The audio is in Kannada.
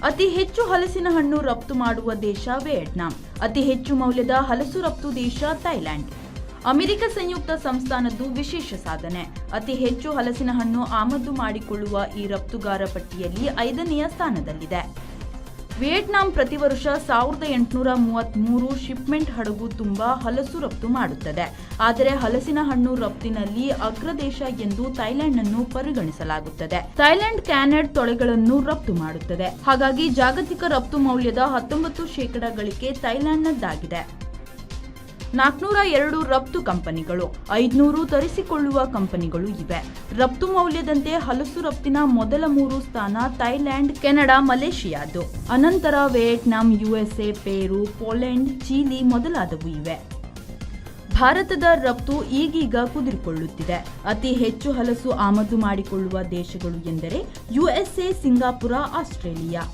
ಅತಿ ಹೆಚ್ಚು ಹಲಸಿನ ಹಣ್ಣು ರಫ್ತು ಮಾಡುವ ದೇಶ ವಿಯೆಟ್ನಾಂ. ಅತಿ ಹೆಚ್ಚು ಮೌಲ್ಯದ ಹಲಸು ರಫ್ತು ದೇಶ ಥೈಲ್ಯಾಂಡ್. ಅಮೆರಿಕ ಸಂಯುಕ್ತ ಸಂಸ್ಥಾನದ್ದು ವಿಶೇಷ ಸಾಧನೆ. ಅತಿ ಹೆಚ್ಚು ಹಲಸಿನ ಹಣ್ಣು ಆಮದು ಮಾಡಿಕೊಳ್ಳುವ ಈ ರಫ್ತುಗಾರ ಪಟ್ಟಿಯಲ್ಲಿ 5ನೇ ಸ್ಥಾನದಲ್ಲಿದೆ. ವಿಯೆಟ್ನಾಂ ಪ್ರತಿ ವರ್ಷ 1833 ಶಿಪ್ಮೆಂಟ್ ಹಡಗು ತುಂಬಾ ಹಲಸು ರಫ್ತು ಮಾಡುತ್ತದೆ. ಆದರೆ ಹಲಸಿನ ಹಣ್ಣು ರಫ್ತಿನಲ್ಲಿ ಅಗ್ರದೇಶ ಎಂದು ಥೈಲ್ಯಾಂಡ್ ಪರಿಗಣಿಸಲಾಗುತ್ತದೆ. ಥೈಲ್ಯಾಂಡ್ ಕ್ಯಾನೆಡ್ ತೊಳೆಗಳನ್ನು ರಫ್ತು ಮಾಡುತ್ತದೆ. ಹಾಗಾಗಿ ಜಾಗತಿಕ ರಫ್ತು ಮೌಲ್ಯದ 19% ಗಳಿಕೆ ಥೈಲ್ಯಾಂಡ್ನದ್ದಾಗಿದೆ. 402 ರಫ್ತು ಕಂಪನಿಗಳು, 500 ತರಿಸಿಕೊಳ್ಳುವ ಕಂಪನಿಗಳು ಇವೆ. ರಫ್ತು ಮೌಲ್ಯದಂತೆ ಹಲಸು ರಫ್ತಿನ ಮೊದಲ 3 ಸ್ಥಾನ ಥೈಲ್ಯಾಂಡ್, ಕೆನಡಾ, ಮಲೇಷಿಯಾದ್ದು. ಅನಂತರ Vietnam, USA, Peru, Poland, Chile ಮೊದಲಾದವು ಇವೆ. ಭಾರತದ ರಫ್ತು ಈಗೀಗ ಕುದುರಿಕೊಳ್ಳುತ್ತಿದೆ. ಅತಿ ಹೆಚ್ಚು ಹಲಸು ಆಮದು ಮಾಡಿಕೊಳ್ಳುವ ದೇಶಗಳು ಎಂದರೆ USA, ಸಿಂಗಾಪುರ, ಆಸ್ಟ್ರೇಲಿಯಾ.